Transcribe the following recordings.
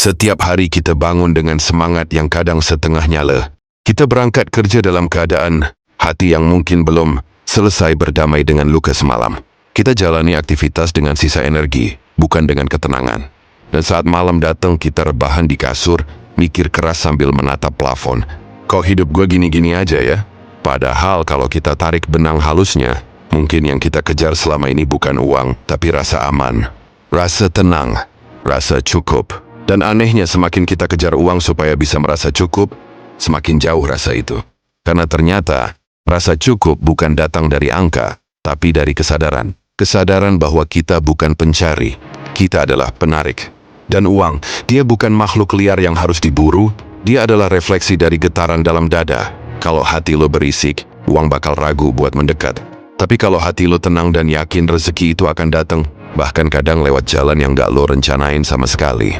Setiap hari kita bangun dengan semangat yang kadang setengah nyala. Kita berangkat kerja dalam keadaan hati yang mungkin belum selesai berdamai dengan luka semalam. Kita jalani aktivitas dengan sisa energi, bukan dengan ketenangan. Dan saat malam datang kita rebahan di kasur, mikir keras sambil menatap plafon. Kok hidup gue gini-gini aja ya? Padahal kalau kita tarik benang halusnya, mungkin yang kita kejar selama ini bukan uang, tapi rasa aman, rasa tenang, rasa cukup. Dan anehnya semakin kita kejar uang supaya bisa merasa cukup, semakin jauh rasa itu. Karena ternyata rasa cukup bukan datang dari angka, tapi dari kesadaran. Kesadaran bahwa kita bukan pencari, kita adalah penarik. Dan uang, dia bukan makhluk liar yang harus diburu, dia adalah refleksi dari getaran dalam dada. Kalau hati lo berisik, uang bakal ragu buat mendekat. Tapi kalau hati lo tenang dan yakin rezeki itu akan datang, bahkan kadang lewat jalan yang gak lo rencanain sama sekali.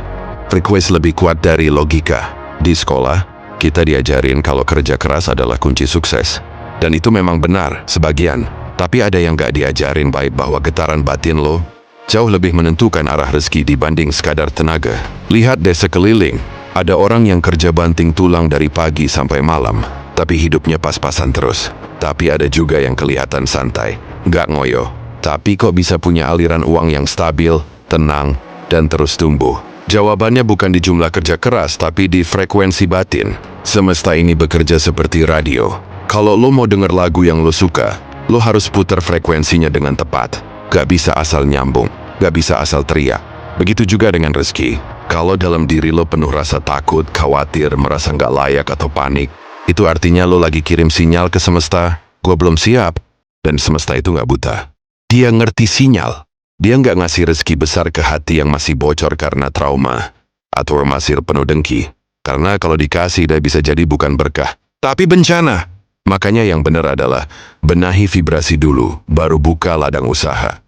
Frekuensi lebih kuat dari logika. Di sekolah, kita diajarin kalau kerja keras adalah kunci sukses. Dan itu memang benar, sebagian. Tapi ada yang gak diajarin baik bahwa getaran batin lo jauh lebih menentukan arah rezeki dibanding sekadar tenaga. Lihat deh sekeliling, ada orang yang kerja banting tulang dari pagi sampai malam, tapi hidupnya pas-pasan terus. Tapi ada juga yang kelihatan santai, gak ngoyo, tapi kok bisa punya aliran uang yang stabil, tenang, dan terus tumbuh. Jawabannya bukan di jumlah kerja keras, tapi di frekuensi batin. Semesta ini bekerja seperti radio. Kalau lo mau denger lagu yang lo suka, lo harus putar frekuensinya dengan tepat. Gak bisa asal nyambung, gak bisa asal teriak. Begitu juga dengan rezeki. Kalau dalam diri lo penuh rasa takut, khawatir, merasa gak layak atau panik, itu artinya lo lagi kirim sinyal ke semesta, gue belum siap. Dan semesta itu gak buta. Dia ngerti sinyal. Dia nggak ngasih rezeki besar ke hati yang masih bocor karena trauma, atau masih penuh dengki. Karena kalau dikasih dia bisa jadi bukan berkah, tapi bencana. Makanya yang benar adalah, benahi vibrasi dulu, baru buka ladang usaha.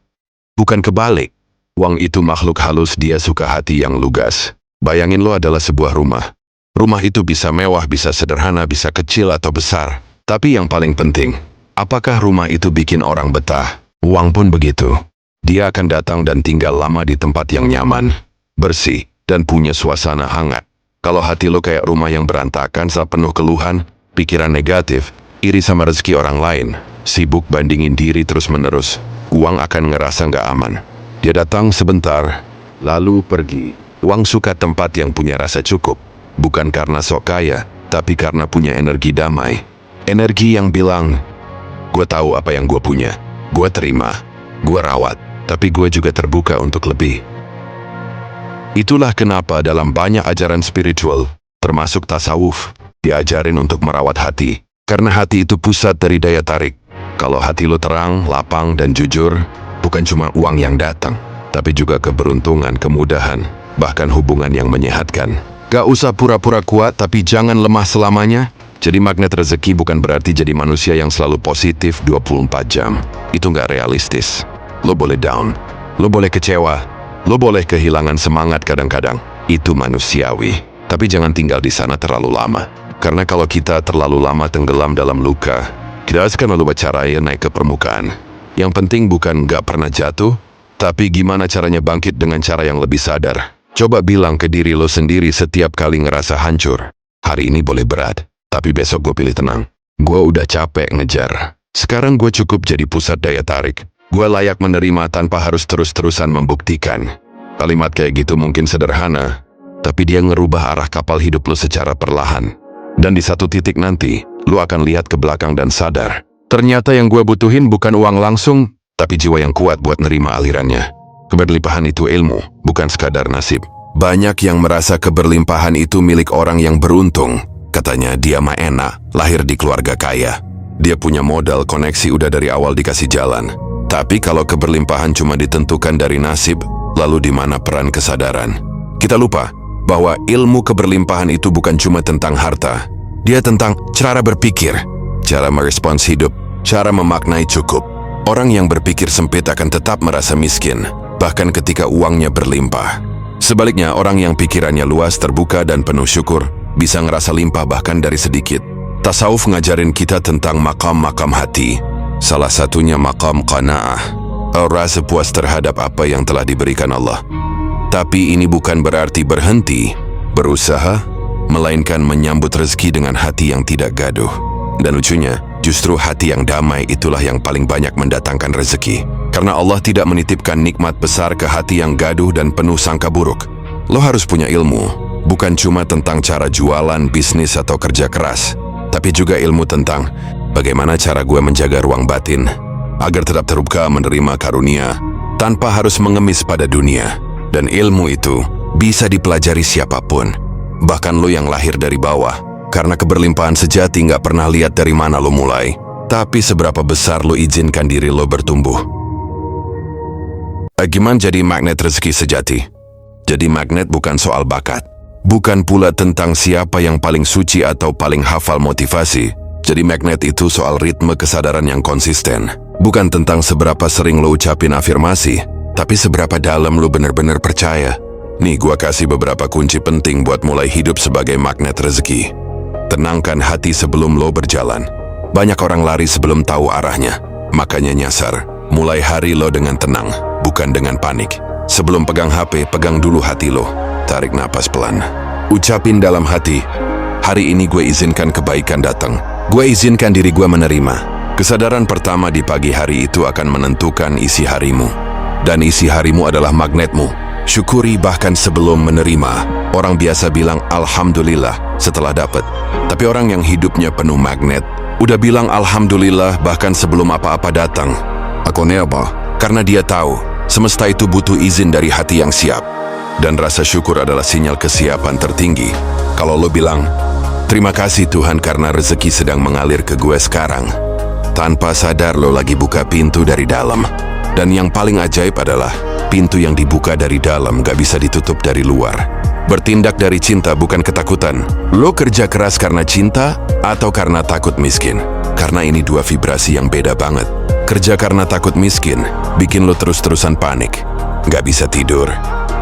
Bukan kebalik. Uang itu makhluk halus, dia suka hati yang lugas. Bayangin lo adalah sebuah rumah. Rumah itu bisa mewah, bisa sederhana, bisa kecil atau besar. Tapi yang paling penting, apakah rumah itu bikin orang betah? Uang pun begitu. Dia akan datang dan tinggal lama di tempat yang nyaman, bersih, dan punya suasana hangat. Kalau hati lo kayak rumah yang berantakan, penuh keluhan, pikiran negatif, iri sama rezeki orang lain, sibuk bandingin diri terus-menerus, uang akan ngerasa nggak aman. Dia datang sebentar, lalu pergi. Uang suka tempat yang punya rasa cukup, bukan karena sok kaya, tapi karena punya energi damai. Energi yang bilang, gue tahu apa yang gue punya, gue terima, gue rawat. Tapi gue juga terbuka untuk lebih. Itulah kenapa dalam banyak ajaran spiritual, termasuk tasawuf, diajarin untuk merawat hati. Karena hati itu pusat dari daya tarik. Kalau hati lo terang, lapang, dan jujur, bukan cuma uang yang datang, tapi juga keberuntungan, kemudahan, bahkan hubungan yang menyehatkan. Gak usah pura-pura kuat, tapi jangan lemah selamanya. Jadi magnet rezeki bukan berarti jadi manusia yang selalu positif 24 jam. Itu gak realistis. Lo boleh down, lo boleh kecewa, lo boleh kehilangan semangat kadang-kadang. Itu manusiawi. Tapi jangan tinggal di sana terlalu lama. Karena kalau kita terlalu lama tenggelam dalam luka, kita akan lupa caranya naik ke permukaan. Yang penting bukan gak pernah jatuh, tapi gimana caranya bangkit dengan cara yang lebih sadar. Coba bilang ke diri lo sendiri setiap kali ngerasa hancur. Hari ini boleh berat, tapi besok gue pilih tenang. Gue udah capek ngejar. Sekarang gue cukup jadi pusat daya tarik. Gue layak menerima tanpa harus terus-terusan membuktikan. Kalimat kayak gitu mungkin sederhana, tapi dia ngerubah arah kapal hidup lo secara perlahan. Dan di satu titik nanti, lo akan lihat ke belakang dan sadar. Ternyata yang gue butuhin bukan uang langsung, tapi jiwa yang kuat buat nerima alirannya. Keberlimpahan itu ilmu, bukan sekadar nasib. Banyak yang merasa keberlimpahan itu milik orang yang beruntung. Katanya dia mah enak, lahir di keluarga kaya. Dia punya modal, koneksi udah dari awal dikasih jalan. Tapi kalau keberlimpahan cuma ditentukan dari nasib, lalu di mana peran kesadaran? Kita lupa bahwa ilmu keberlimpahan itu bukan cuma tentang harta. Dia tentang cara berpikir, cara merespons hidup, cara memaknai cukup. Orang yang berpikir sempit akan tetap merasa miskin, bahkan ketika uangnya berlimpah. Sebaliknya, orang yang pikirannya luas, terbuka, dan penuh syukur, bisa ngerasa limpah bahkan dari sedikit. Tasawuf ngajarin kita tentang makam-makam hati. Salah satunya maqam qanaah, rasa puas terhadap apa yang telah diberikan Allah. Tapi ini bukan berarti berhenti berusaha, melainkan menyambut rezeki dengan hati yang tidak gaduh. Dan lucunya, justru hati yang damai itulah yang paling banyak mendatangkan rezeki. Karena Allah tidak menitipkan nikmat besar ke hati yang gaduh dan penuh sangka buruk. Lo harus punya ilmu, bukan cuma tentang cara jualan, bisnis, atau kerja keras, tapi juga ilmu tentang bagaimana cara gue menjaga ruang batin agar tetap terbuka menerima karunia tanpa harus mengemis pada dunia. Dan ilmu itu bisa dipelajari siapapun, bahkan lo yang lahir dari bawah. Karena keberlimpahan sejati nggak pernah lihat dari mana lo mulai, tapi seberapa besar lo izinkan diri lo bertumbuh. Gimana jadi magnet rezeki sejati? Jadi magnet bukan soal bakat, bukan pula tentang siapa yang paling suci atau paling hafal motivasi. Jadi magnet itu soal ritme kesadaran yang konsisten. Bukan tentang seberapa sering lo ucapin afirmasi, tapi seberapa dalam lo bener-bener percaya. Nih, gua kasih beberapa kunci penting buat mulai hidup sebagai magnet rezeki. Tenangkan hati sebelum lo berjalan. Banyak orang lari sebelum tahu arahnya, makanya nyasar. Mulai hari lo dengan tenang, bukan dengan panik. Sebelum pegang HP, pegang dulu hati lo. Tarik napas pelan. Ucapin dalam hati, hari ini gue izinkan kebaikan datang. Gue izinkan diri gue menerima. Kesadaran pertama di pagi hari itu akan menentukan isi harimu. Dan isi harimu adalah magnetmu. Syukuri bahkan sebelum menerima. Orang biasa bilang Alhamdulillah setelah dapat. Tapi orang yang hidupnya penuh magnet, udah bilang Alhamdulillah bahkan sebelum apa-apa datang. Akunnya apa? Karena dia tahu, semesta itu butuh izin dari hati yang siap. Dan rasa syukur adalah sinyal kesiapan tertinggi. Kalau lo bilang, terima kasih Tuhan karena rezeki sedang mengalir ke gue sekarang, tanpa sadar lo lagi buka pintu dari dalam. Dan yang paling ajaib adalah, pintu yang dibuka dari dalam gak bisa ditutup dari luar. Bertindak dari cinta bukan ketakutan. Lo kerja keras karena cinta atau karena takut miskin? Karena ini dua vibrasi yang beda banget. Kerja karena takut miskin bikin lo terus-terusan panik, gak bisa tidur,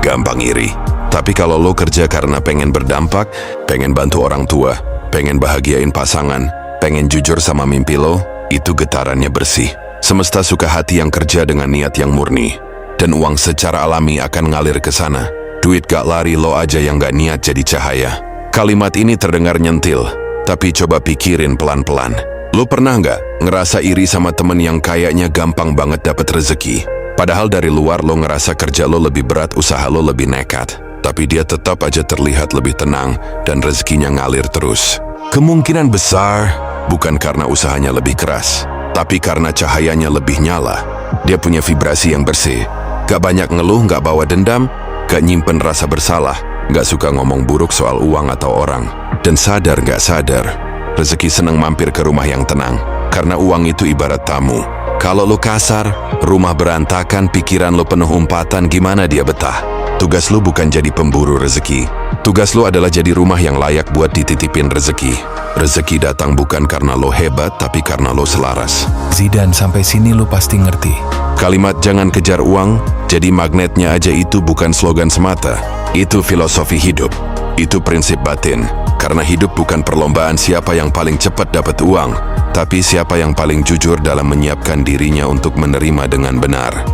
gampang iri. Tapi kalau lo kerja karena pengen berdampak, pengen bantu orang tua, pengen bahagiain pasangan, pengen jujur sama mimpi lo, itu getarannya bersih. Semesta suka hati yang kerja dengan niat yang murni. Dan uang secara alami akan ngalir ke sana. Duit gak lari, lo aja yang gak niat jadi cahaya. Kalimat ini terdengar nyentil, tapi coba pikirin pelan-pelan. Lo pernah gak ngerasa iri sama temen yang kayaknya gampang banget dapet rezeki? Padahal dari luar lo ngerasa kerja lo lebih berat, usaha lo lebih nekat. Tapi dia tetap aja terlihat lebih tenang dan rezekinya ngalir terus. Kemungkinan besar bukan karena usahanya lebih keras, tapi karena cahayanya lebih nyala. Dia punya vibrasi yang bersih. Gak banyak ngeluh, gak bawa dendam, gak nyimpen rasa bersalah, gak suka ngomong buruk soal uang atau orang. Dan sadar gak sadar, rezeki senang mampir ke rumah yang tenang. Karena uang itu ibarat tamu. Kalau lo kasar, rumah berantakan, pikiran lo penuh umpatan, gimana dia betah? Tugas lo bukan jadi pemburu rezeki. Tugas lo adalah jadi rumah yang layak buat dititipin rezeki. Rezeki datang bukan karena lo hebat, tapi karena lo selaras. Zidan, sampai sini lo pasti ngerti. Kalimat jangan kejar uang, jadi magnetnya aja itu bukan slogan semata. Itu filosofi hidup. Itu prinsip batin. Karena hidup bukan perlombaan siapa yang paling cepat dapat uang, tapi siapa yang paling jujur dalam menyiapkan dirinya untuk menerima dengan benar.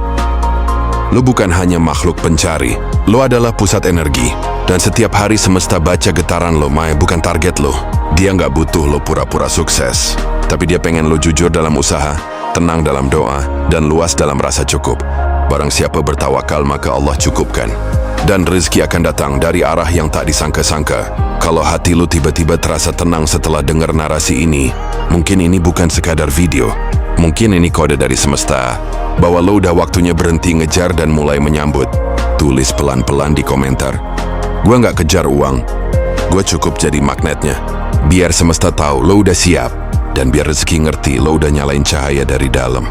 Lo bukan hanya makhluk pencari, lo adalah pusat energi. Dan setiap hari semesta baca getaran lo, Mai, bukan target lo. Dia nggak butuh lo pura-pura sukses, tapi dia pengen lo jujur dalam usaha, tenang dalam doa, dan luas dalam rasa cukup. Barang siapa bertawakal maka Allah cukupkan. Dan rezeki akan datang dari arah yang tak disangka-sangka. Kalau hati lo tiba-tiba terasa tenang setelah dengar narasi ini, mungkin ini bukan sekadar video. Mungkin ini kode dari semesta, bahwa lo udah waktunya berhenti ngejar dan mulai menyambut. Tulis pelan-pelan di komentar, gue nggak kejar uang, gue cukup jadi magnetnya. Biar semesta tahu lo udah siap, dan biar rezeki ngerti lo udah nyalain cahaya dari dalam.